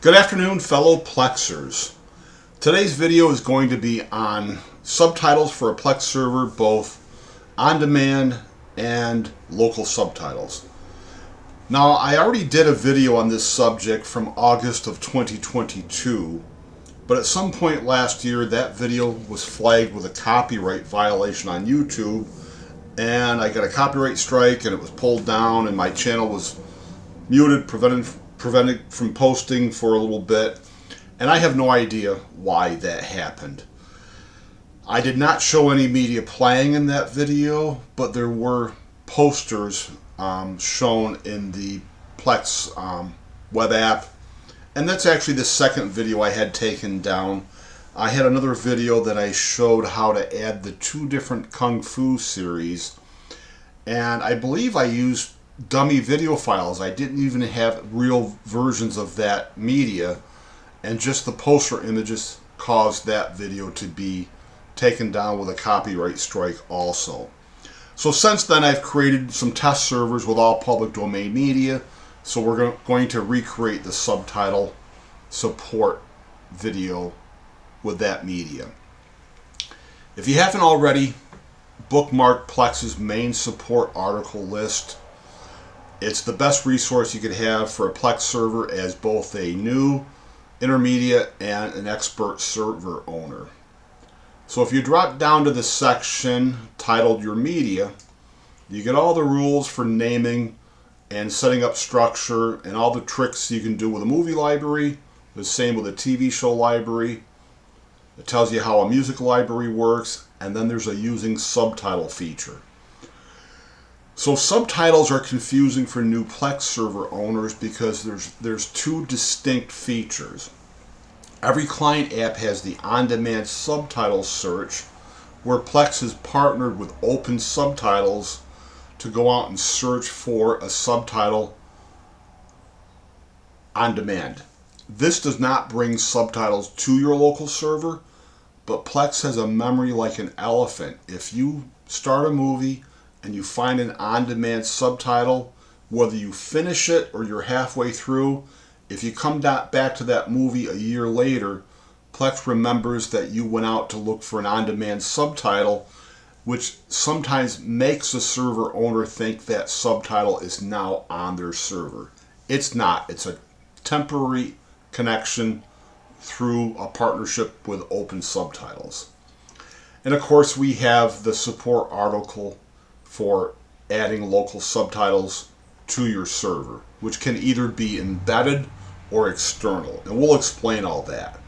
Good afternoon, fellow Plexers. Today's video is going to be on subtitles for a Plex server, both on-demand and local subtitles. Now, I already did a video on this subject from August of 2022, but at some point last year that video was flagged with a copyright violation on YouTube, and I got a copyright strike and it was pulled down and my channel was muted, prevented from posting for a little bit, and I have no idea why that happened. I did not show any media playing in that video, but there were posters shown in the Plex web app, and that's actually the second video I had taken down. I had another video that I showed how to add the two different Kung Fu series, and I believe I used dummy video files. I didn't even have real versions of that media, and just the poster images caused that video to be taken down with a copyright strike also. So since then I've created some test servers with all public domain media, so we're going to recreate the subtitle support video with that media. If you haven't already, bookmark Plex's main support article list. It's the best resource you could have for a Plex server as both a new, intermediate, and an expert server owner. So if you drop down to the section titled Your Media, you get all the rules for naming and setting up structure and all the tricks you can do with a movie library, the same with a TV show library. It tells you how a music library works, and then there's a using subtitle feature. So subtitles are confusing for new Plex server owners because there's two distinct features. Every client app has the on-demand subtitle search, where Plex has partnered with Open Subtitles to go out and search for a subtitle on demand. This does not bring subtitles to your local server, but Plex has a memory like an elephant. If you start a movie and you find an on-demand subtitle, whether you finish it or you're halfway through, if you come back to that movie a year later, Plex remembers that you went out to look for an on-demand subtitle, which sometimes makes the server owner think that subtitle is now on their server. It's not. It's a temporary connection through a partnership with Open Subtitles. And of course, we have the support article for adding local subtitles to your server, which can either be embedded or external, and we'll explain all that.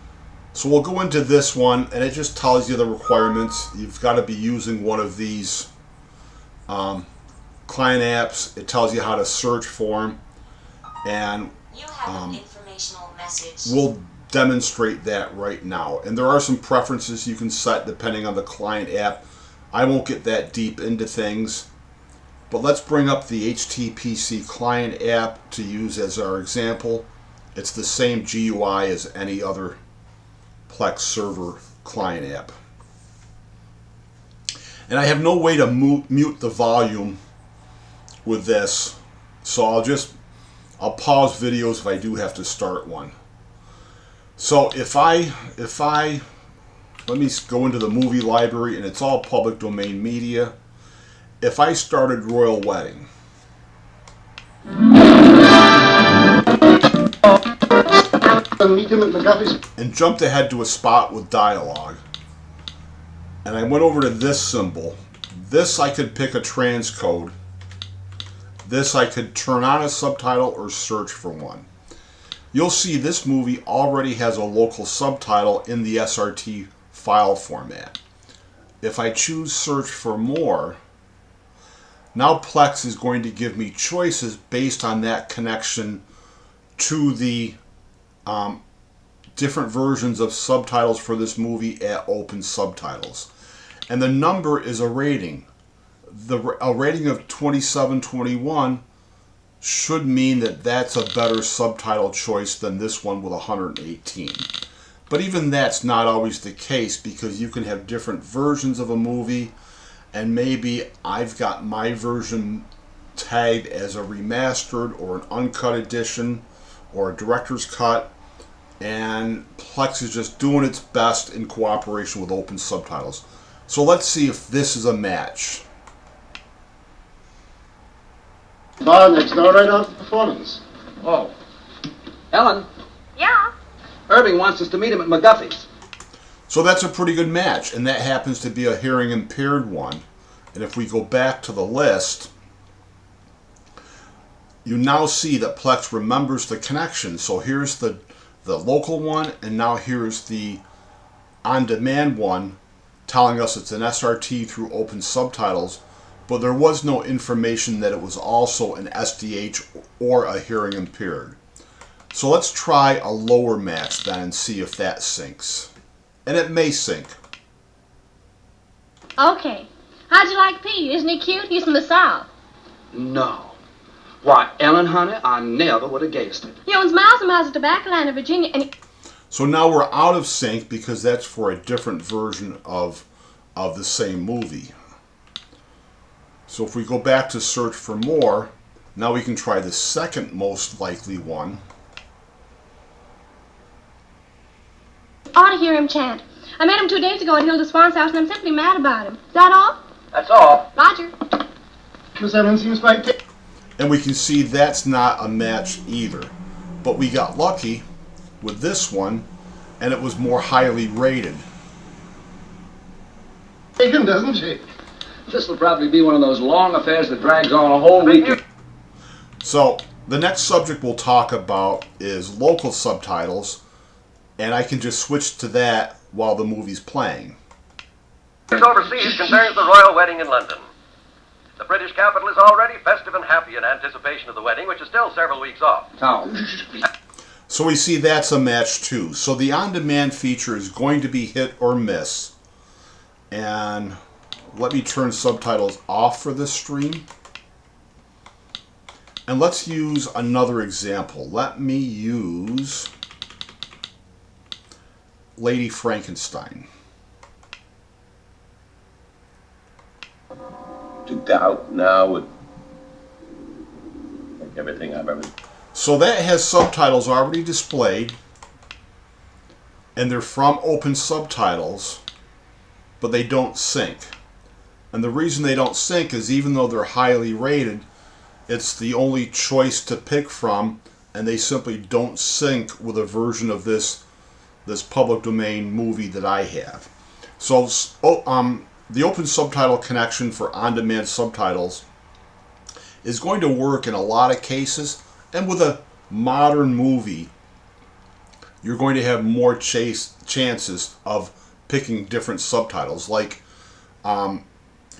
So we'll go into this one, and it just tells you the requirements. You've got to be using one of these client apps. It tells you how to search for them, and you have an informational message. We'll demonstrate that right now. And there are some preferences you can set depending on the client app. I won't get that deep into things, but let's bring up the HTPC client app to use as our example. It's the same GUI as any other Plex server client app. And I have no way to mute the volume with this, so I'll pause videos if I do have to start one. So if I let me go into the movie library, and it's all public domain media. If I started Royal Wedding, and jumped ahead to a spot with dialogue, and I went over to this symbol, this I could pick a transcode, this I could turn on a subtitle or search for one. You'll see this movie already has a local subtitle in the SRT file format. If I choose search for more, now Plex is going to give me choices based on that connection to the different versions of subtitles for this movie at Open Subtitles. And the number is a rating. A rating of 2721 should mean that that's a better subtitle choice than this one with 118. But even that's not always the case, because you can have different versions of a movie, and maybe I've got my version tagged as a remastered or an uncut edition or a director's cut. and Plex is just doing its best in cooperation with Open Subtitles. So let's see if this is a match. Bar next door, right after the performance. Oh. Ellen, Yeah. Irving wants us to meet him at McGuffey's. So that's a pretty good match, and that happens to be a hearing impaired one. And if we go back to the list, you now see that Plex remembers the connection. So here's the local one, and now here's the on-demand one, telling us it's an SRT through Open Subtitles, but there was no information that it was also an SDH or a hearing impaired. So let's try a lower match then and see if that syncs. And it may sync. Okay. How'd you like Pete? Isn't he cute? He's from the South. No. Why, Ellen, honey, I never would have guessed it. He owns miles and miles of tobacco land in Virginia, and he... So now we're out of sync because that's for a different version of the same movie. So if we go back to search for more, now we can try the second most likely one. ought to hear him chant. I met him 2 days ago at Hilda Swan's house, and I'm simply mad about him. Is that all? That's all. Roger. Miss Evans seems quite... And we can see that's not a match either. But we got lucky with this one, and it was more highly rated. taken, doesn't she? This will probably be one of those long affairs that drags on a whole week. So the next subject we'll talk about is local subtitles, and I can just switch to that while the movie's playing. Overseas concerns the royal wedding in London. The British capital is already festive and happy in anticipation of the wedding, which is still several weeks off. Oh. So we see that's a match too. So the on-demand feature is going to be hit or miss. And let me turn subtitles off for this stream. And let's use another example. Let me use Lady Frankenstein. To doubt now would make everything I've ever... So that has subtitles already displayed, and they're from Open Subtitles, but they don't sync. And the reason they don't sync is even though they're highly rated, it's the only choice to pick from, and they simply don't sync with a version of this public domain movie that I have. So the Open Subtitle connection for on-demand subtitles is going to work in a lot of cases, and with a modern movie, you're going to have more chances of picking different subtitles. Like The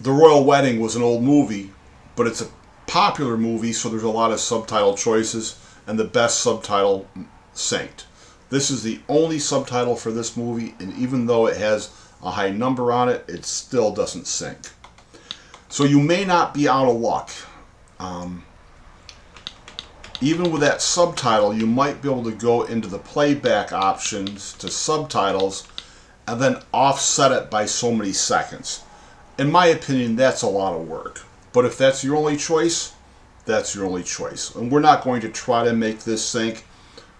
Royal Wedding was an old movie, but it's a popular movie, so there's a lot of subtitle choices, and the best subtitle synced. This is the only subtitle for this movie, and even though it has a high number on it, it still doesn't sync. So you may not be out of luck. Even with that subtitle, you might be able to go into the playback options to subtitles and then offset it by so many seconds. In my opinion, that's a lot of work. But if that's your only choice, that's your only choice. And we're not going to try to make this sync.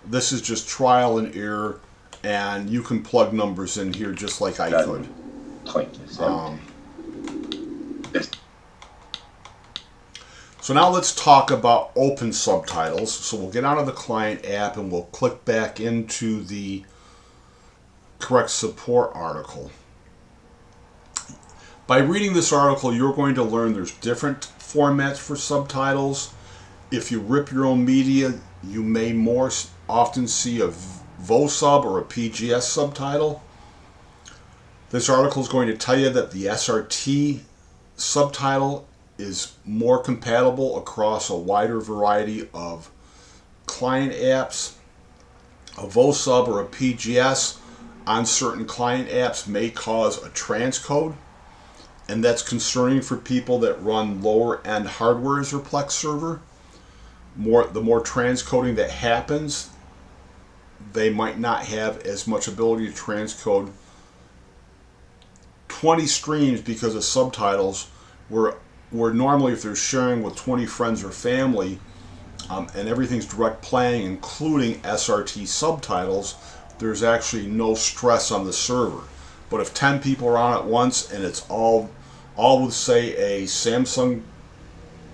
This is just trial and error, and you can plug numbers in here just like I could. Pointless. So now let's talk about Open Subtitles. So we'll get out of the client app and we'll click back into the correct support article. By reading this article, you're going to learn there's different formats for subtitles. If you rip your own media, you may more often see a VOSub or a PGS subtitle. This article is going to tell you that the SRT subtitle is more compatible across a wider variety of client apps. A VOSub or a PGS on certain client apps may cause a transcode, and that's concerning for people that run lower end hardware as their Plex server. The more transcoding that happens, they might not have as much ability to transcode 20 streams because of subtitles, where normally if they're sharing with 20 friends or family, and everything's direct playing, including SRT subtitles, there's actually no stress on the server. But if 10 people are on at once and it's all with, say, a Samsung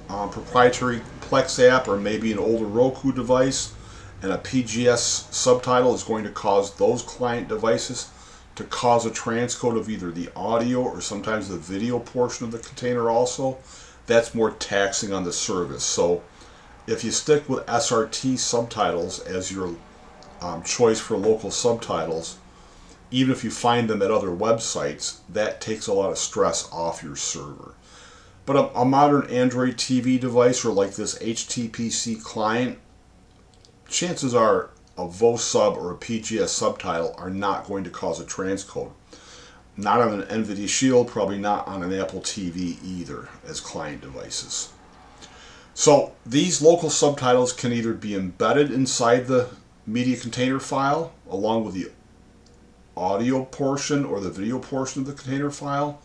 proprietary Plex app or maybe an older Roku device, and a PGS subtitle is going to cause those client devices to cause a transcode of either the audio or sometimes the video portion of the container also, that's more taxing on the service. So if you stick with SRT subtitles as your choice for local subtitles, even if you find them at other websites, that takes a lot of stress off your server. But a modern Android TV device or like this HTPC client, chances are a VoSub or a PGS subtitle are not going to cause a transcode. Not on an NVIDIA Shield, probably not on an Apple TV either as client devices. So these local subtitles can either be embedded inside the media container file along with the audio portion or the video portion of the container file,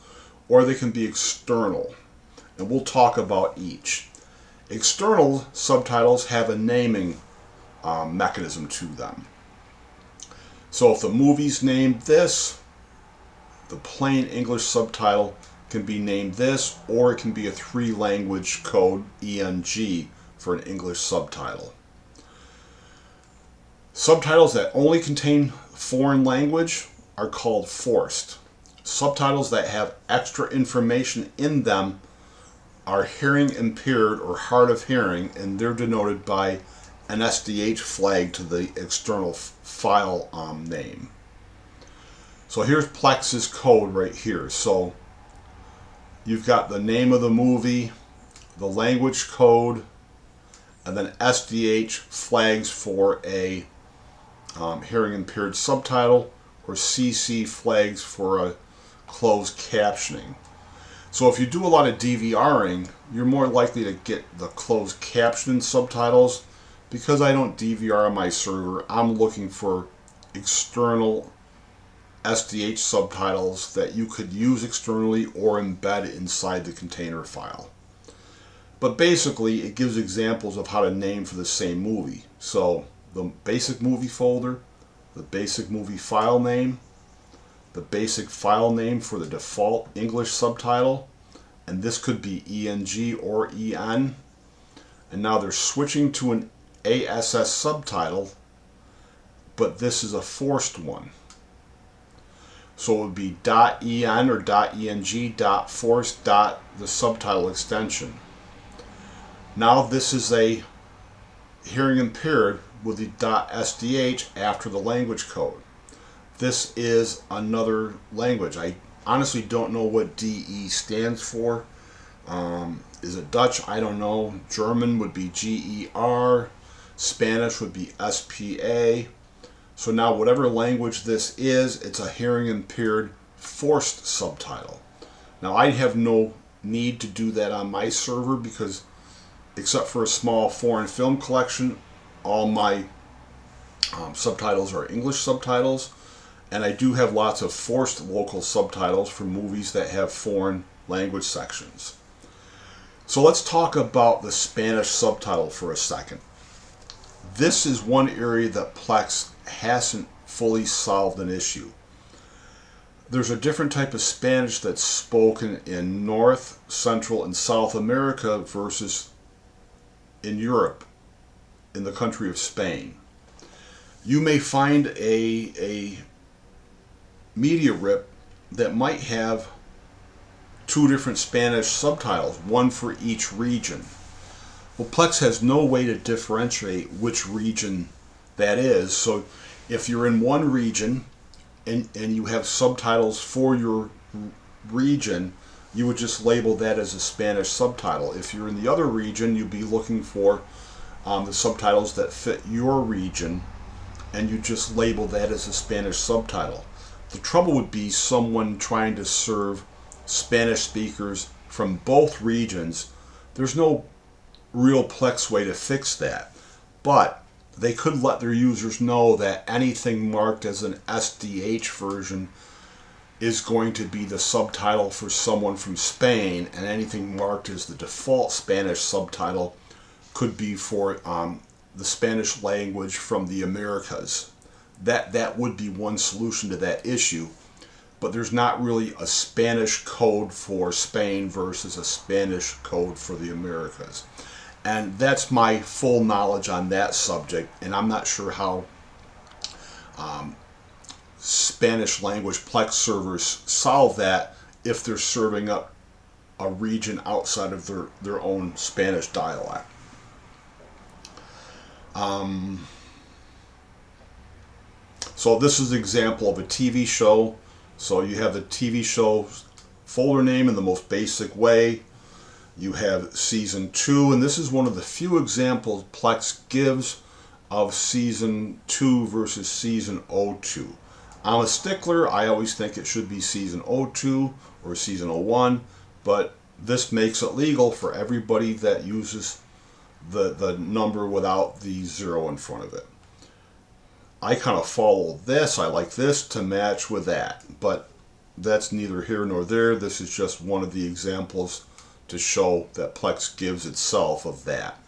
or they can be external. And we'll talk about each. External subtitles have a naming mechanism to them. So if the movie's named this, the plain English subtitle can be named this, or it can be a 3-language code, ENG, for an English subtitle. Subtitles that only contain foreign language are called forced. Subtitles that have extra information in them are hearing impaired or hard of hearing, and they're denoted by an SDH flag to the external file name. So here's Plex's code right here. So you've got the name of the movie, the language code, and then SDH flags for a hearing impaired subtitle, or CC flags for a closed captioning. So if you do a lot of DVRing, you're more likely to get the closed captioning subtitles. Because I don't DVR on my server, I'm looking for external SDH subtitles that you could use externally or embed inside the container file. But basically, it gives examples of how to name for the same movie. So the basic movie folder, the basic movie file name, the basic file name for the default English subtitle, and this could be ENG or EN. And now they're switching to an ASS subtitle, but this is a forced one. So it would be .en or .eng, .forced, the subtitle extension. Now this is a hearing impaired with the .sdh after the language code. This is another language. I honestly don't know what DE stands for. Is it Dutch? I don't know. German would be GER. Spanish would be SPA. So now whatever language this is, it's a hearing impaired forced subtitle. Now I have no need to do that on my server because except for a small foreign film collection, all my subtitles are English subtitles, and I do have lots of forced local subtitles for movies that have foreign language sections. So let's talk about the Spanish subtitle for a second. This is one area that Plex hasn't fully solved an issue. There's a different type of Spanish that's spoken in North, Central, and South America versus in Europe, in the country of Spain. You may find a media rip that might have 2 different Spanish subtitles, one for each region. Well, Plex has no way to differentiate which region that is. So if you're in one region and you have subtitles for your region, you would just label that as a Spanish subtitle. If you're in the other region, you'd be looking for the subtitles that fit your region, and you just label that as a Spanish subtitle. The trouble would be someone trying to serve Spanish speakers from both regions. There's no real Plex way to fix that, but they could let their users know that anything marked as an SDH version is going to be the subtitle for someone from Spain, and anything marked as the default Spanish subtitle could be for the Spanish language from the Americas. That would be one solution to that issue, but there's not really a Spanish code for Spain versus a Spanish code for the Americas. And that's my full knowledge on that subject, and I'm not sure how Spanish language Plex servers solve that if they're serving up a region outside of their own Spanish dialect. So this is an example of a TV show. So you have the TV show folder name in the most basic way. You have season 2, and this is one of the few examples Plex gives of season 2 versus season 02. I'm a stickler. I always think it should be season 02 or season 01, but this makes it legal for everybody that uses the number without the 0 in front of it. I kind of follow this. I like this to match with that, but that's neither here nor there. This is just one of the examples to show that Plex gives itself of that.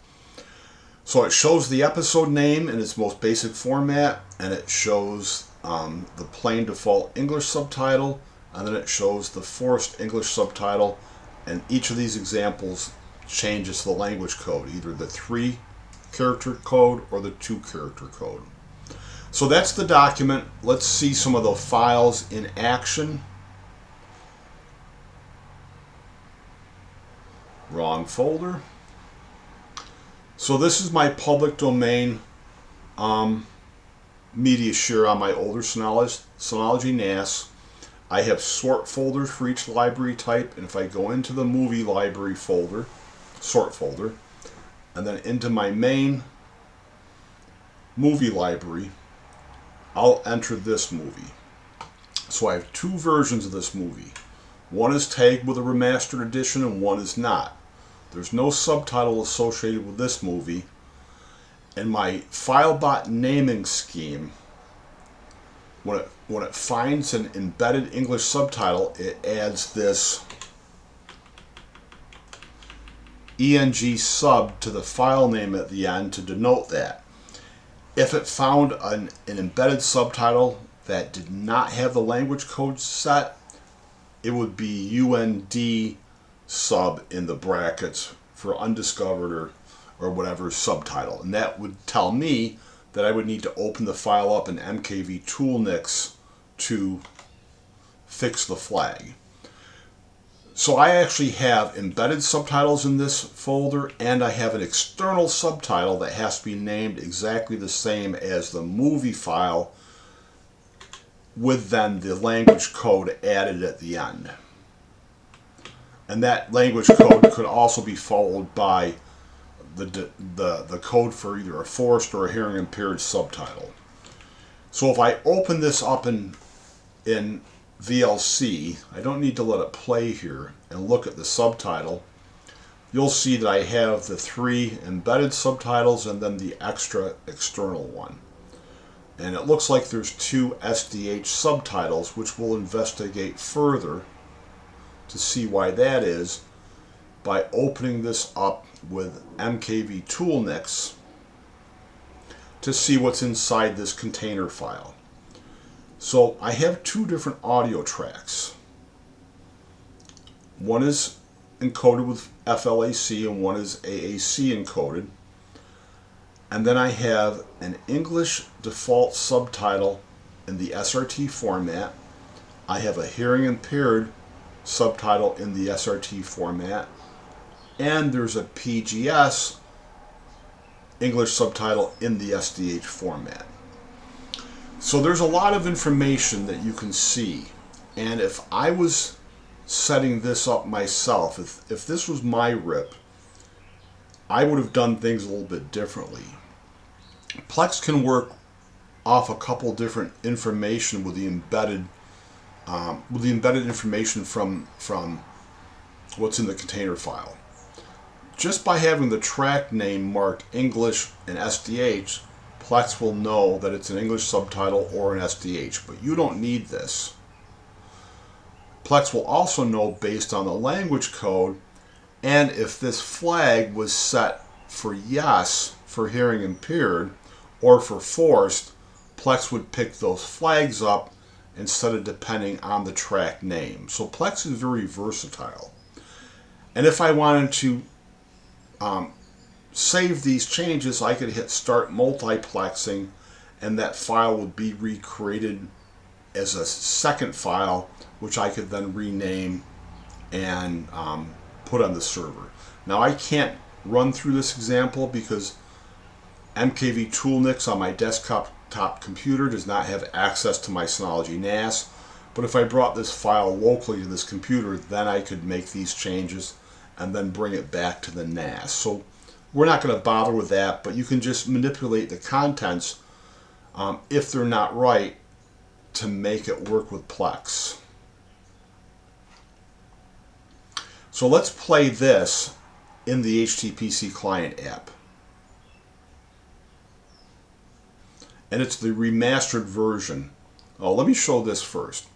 So it shows the episode name in its most basic format, and it shows the plain default English subtitle, and then it shows the forced English subtitle, and each of these examples changes the language code, either the 3-character code or the 2-character code. So that's the document. Let's see some of the files in action. Wrong folder. So this is my public domain media share on my older Synology NAS. I have sort folders for each library type, and if I go into the movie library folder, sort folder, and then into my main movie library, I'll enter this movie. So I have 2 versions of this movie. One is tagged with a remastered edition and one is not. There's no subtitle associated with this movie. And my Filebot naming scheme, when it finds an embedded English subtitle, it adds this ENG sub to the file name at the end to denote that. If it found an embedded subtitle that did not have the language code set, it would be UND sub in the brackets for undiscovered or whatever subtitle. And that would tell me that I would need to open the file up in MKV Toolnix to fix the flag. So I actually have embedded subtitles in this folder, and I have an external subtitle that has to be named exactly the same as the movie file, with then the language code added at the end. And that language code could also be followed by the code for either a forced or a hearing impaired subtitle. So if I open this up in VLC, I don't need to let it play here, and look at the subtitle, you'll see that I have the 3 embedded subtitles and then the extra external one. And it looks like there's 2 SDH subtitles, which we'll investigate further to see why that is by opening this up with MKV Toolnix to see what's inside this container file. So I have 2 different audio tracks. One is encoded with FLAC and one is AAC encoded. And then I have an English default subtitle in the SRT format. I have a hearing impaired subtitle in the SRT format. And there's a PGS English subtitle in the SDH format. So there's a lot of information that you can see. And if I was setting this up myself, if this was my RIP, I would have done things a little bit differently. Plex can work off a couple different information with the embedded information from what's in the container file. Just by having the track name marked English and SDH, Plex will know that it's an English subtitle or an SDH, but you don't need this. Plex will also know based on the language code and if this flag was set for yes for hearing impaired or for forced, Plex would pick those flags up instead of depending on the track name. So Plex is very versatile. And if I wanted to save these changes, I could hit start multiplexing, and that file would be recreated as a second file, which I could then rename and put on the server. Now I can't run through this example because MKV Toolnix on my desktop computer does not have access to my Synology NAS, but if I brought this file locally to this computer, then I could make these changes and then bring it back to the NAS. So we're not going to bother with that, but you can just manipulate the contents if they're not right to make it work with Plex. So let's play this in the HTPC client app. And it's the remastered version. Oh, let me show this first.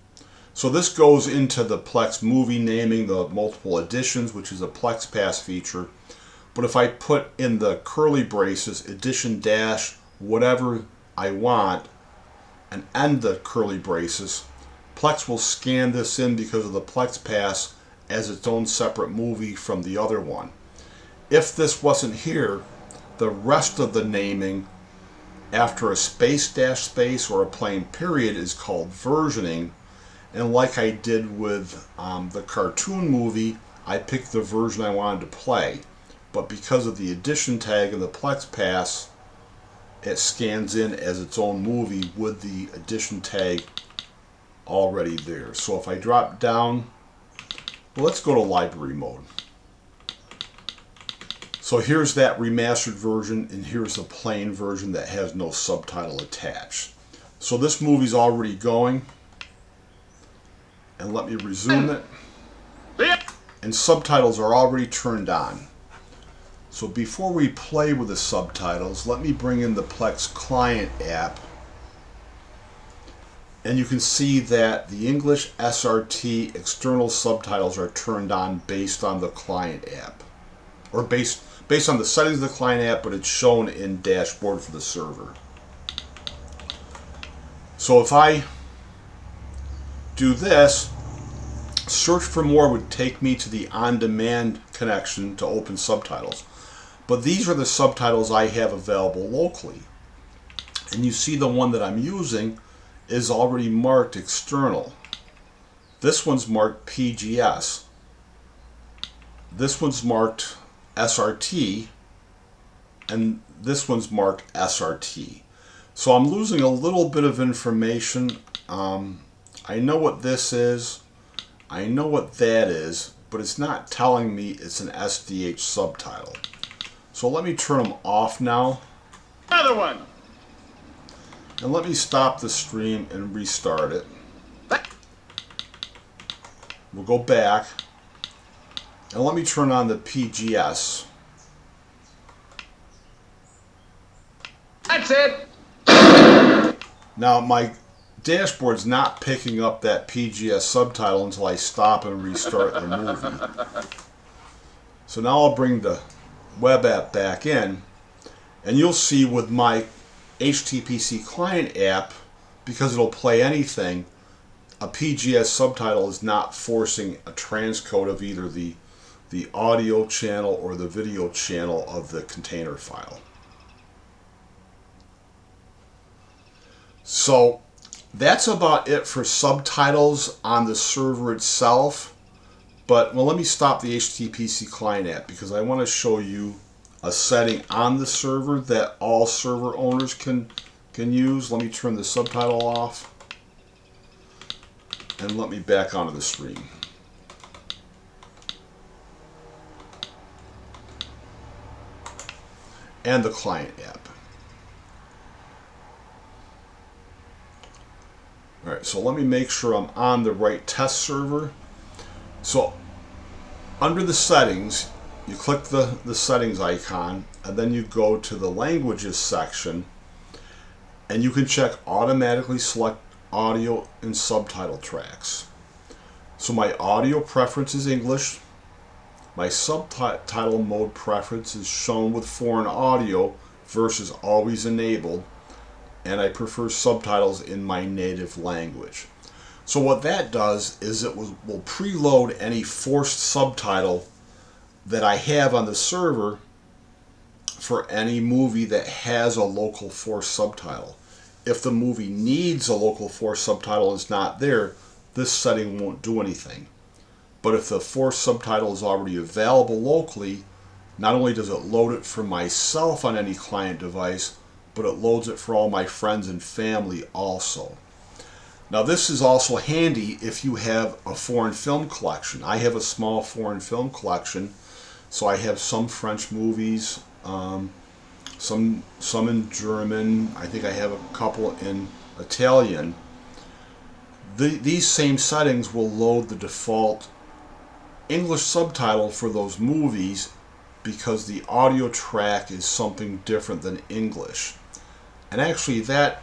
So this goes into the Plex movie naming, the multiple editions, which is a Plex Pass feature. But if I put in the curly braces, edition dash, whatever I want, and end the curly braces, Plex will scan this in because of the Plex Pass as its own separate movie from the other one. If this wasn't here, the rest of the naming after a space dash space or a plain period is called versioning. And like I did with the cartoon movie, I picked the version I wanted to play. But because of the edition tag and the Plex Pass, it scans in as its own movie with the edition tag already there. So if I drop down, well, let's go to library mode. So here's that remastered version, and here's the plain version that has no subtitle attached. So this movie's already going, and let me resume it. And subtitles are already turned on. So before we play with the subtitles, let me bring in the Plex client app. And you can see that the English SRT external subtitles are turned on based on the client app. Or based on the settings of the client app, but it's shown in dashboard for the server. So if I do this, search for more would take me to the on-demand connection to open subtitles. But these are the subtitles I have available locally. And you see the one that I'm using is already marked external. This one's marked PGS. This one's marked SRT. And this one's marked SRT. So I'm losing a little bit of information. I know what this is. I know what that is. But it's not telling me it's an SDH subtitle. So let me turn them off now. Another one. And let me stop the stream and restart it. We'll go back. And let me turn on the PGS. That's it. Now my dashboard's not picking up that PGS subtitle until I stop and restart the movie. So now I'll bring the web app back in, and you'll see with my HTPC client app, because it'll play anything, a PGS subtitle is not forcing a transcode of either the audio channel or the video channel of the container file. So that's about it for subtitles on the server itself. But, well, let me stop the HTTPC client app because I want to show you a setting on the server that all server owners can use. Let me turn the subtitle off and let me back onto the screen. And the client app. Alright, so let me make sure I'm on the right test server. So, under the settings, you click the settings icon, and then you go to the languages section, and you can check automatically select audio and subtitle tracks. So my audio preference is English, My subtitle mode preference is shown with foreign audio versus always enabled, and I prefer subtitles in my native language. So what that does is it will preload any forced subtitle that I have on the server for any movie that has a local forced subtitle. If the movie needs a local forced subtitle and it's not there, this setting won't do anything. But if the forced subtitle is already available locally, not only does it load it for myself on any client device, but it loads it for all my friends and family also. Now this is also handy if you have a foreign film collection. I have a small foreign film collection, so I have some French movies, some in German. I think I have a couple in Italian. These same settings will load the default English subtitle for those movies because the audio track is something different than English. And actually that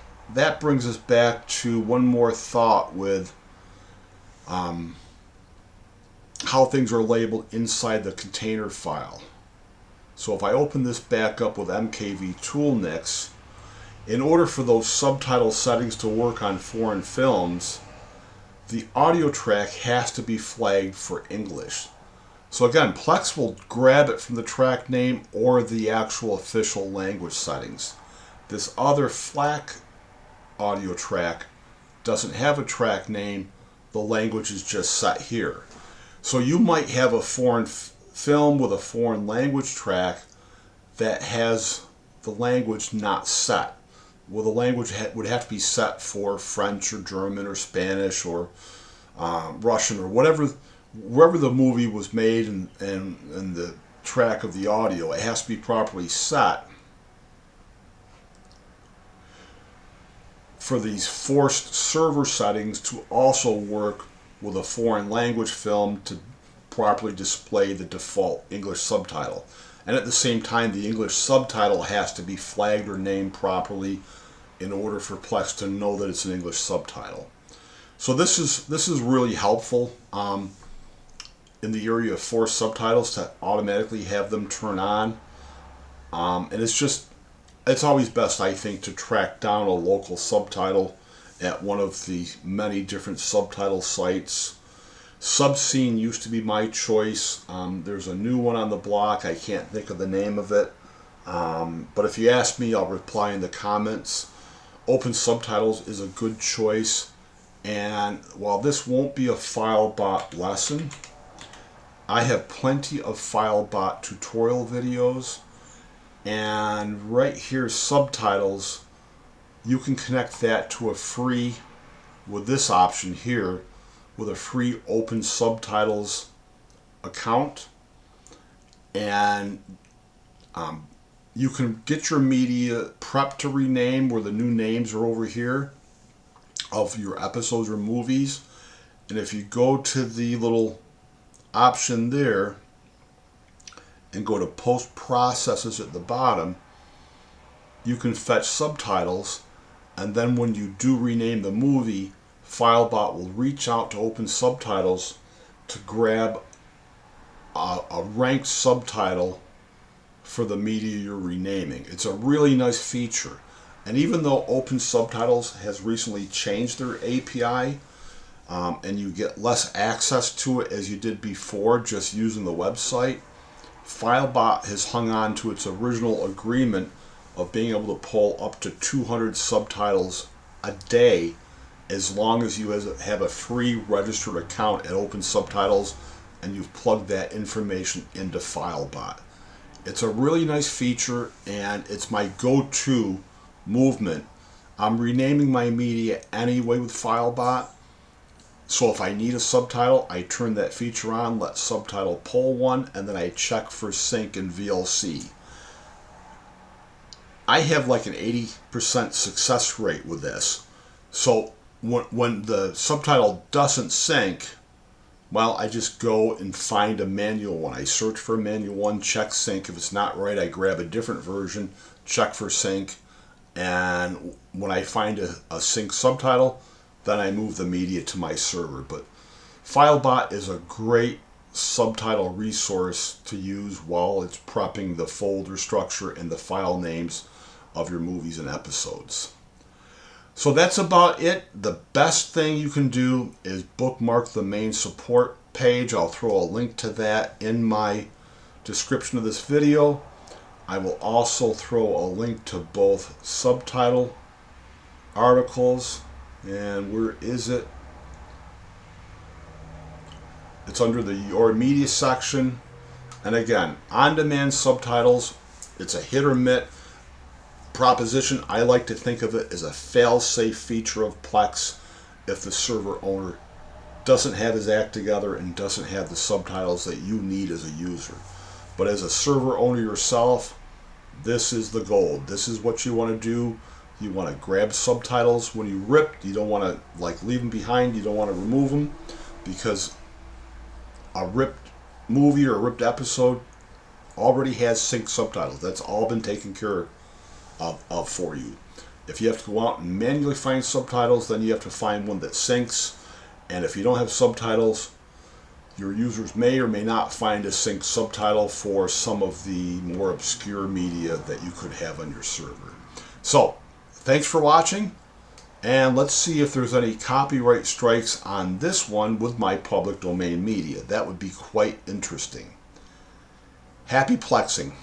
brings us back to one more thought with how things are labeled inside the container file. So if I open this back up with MKV Toolnix, in order for those subtitle settings to work on foreign films, the audio track has to be flagged for English. So again, Plex will grab it from the track name or the actual official language settings. This other FLAC audio track doesn't have a track name, the language is just set here. So you might have a foreign film with a foreign language track that has the language not set. Well, the language would have to be set for French or German or Spanish or Russian or wherever the movie was made and the track of the audio. It has to be properly set for these forced server settings to also work with a foreign language film to properly display the default English subtitle. And at the same time, the English subtitle has to be flagged or named properly in order for Plex to know that it's an English subtitle. So this is really helpful in the area of forced subtitles to automatically have them turn on. And it's always best, I think, to track down a local subtitle at one of the many different subtitle sites. Subscene used to be my choice. There's a new one on the block. I can't think of the name of it. But if you ask me, I'll reply in the comments. Open Subtitles is a good choice. And while this won't be a Filebot lesson, I have plenty of Filebot tutorial videos. And right here, Subtitles, you can connect that to a free, with this option here, with a free Open Subtitles account. And you can get your media prepped to rename where the new names are over here of your episodes or movies. And if you go to the little option there and go to Post Processes at the bottom, you can fetch subtitles, and then when you do rename the movie, Filebot will reach out to Open Subtitles to grab a ranked subtitle for the media you're renaming. It's a really nice feature. And even though Open Subtitles has recently changed their API, and you get less access to it as you did before just using the website, Filebot has hung on to its original agreement of being able to pull up to 200 subtitles a day as long as you have a free registered account at Open Subtitles and you've plugged that information into Filebot. It's a really nice feature, and it's my go-to movement. I'm renaming my media anyway with Filebot, so if I need a subtitle, I turn that feature on, let Subtitle pull one, and then I check for sync in VLC. I have like an 80% success rate with this. So when the subtitle doesn't sync, well, I just go and find a manual one. I search for a manual one, check sync. If it's not right, I grab a different version, check for sync. And when I find a sync subtitle, then I move the media to my server. But Filebot is a great subtitle resource to use while it's prepping the folder structure and the file names of your movies and episodes. So that's about it. The best thing you can do is bookmark the main support page. I'll throw a link to that in my description of this video. I will also throw a link to both subtitle articles, and where is it? It's under the Your Media section. And again, on-demand subtitles, it's a hit or miss proposition. I like to think of it as a fail-safe feature of Plex if the server owner doesn't have his act together and doesn't have the subtitles that you need as a user. But as a server owner yourself, this is the gold. This is what you want to do. You want to grab subtitles when you rip. You don't want to leave them behind. You don't want to remove them, because a ripped movie or a ripped episode already has synced subtitles. That's all been taken care of for you. If you have to go out and manually find subtitles, then you have to find one that syncs. And if you don't have subtitles, your users may or may not find a synced subtitle for some of the more obscure media that you could have on your server. So, thanks for watching, and let's see if there's any copyright strikes on this one with my public domain media. That would be quite interesting. Happy Plexing.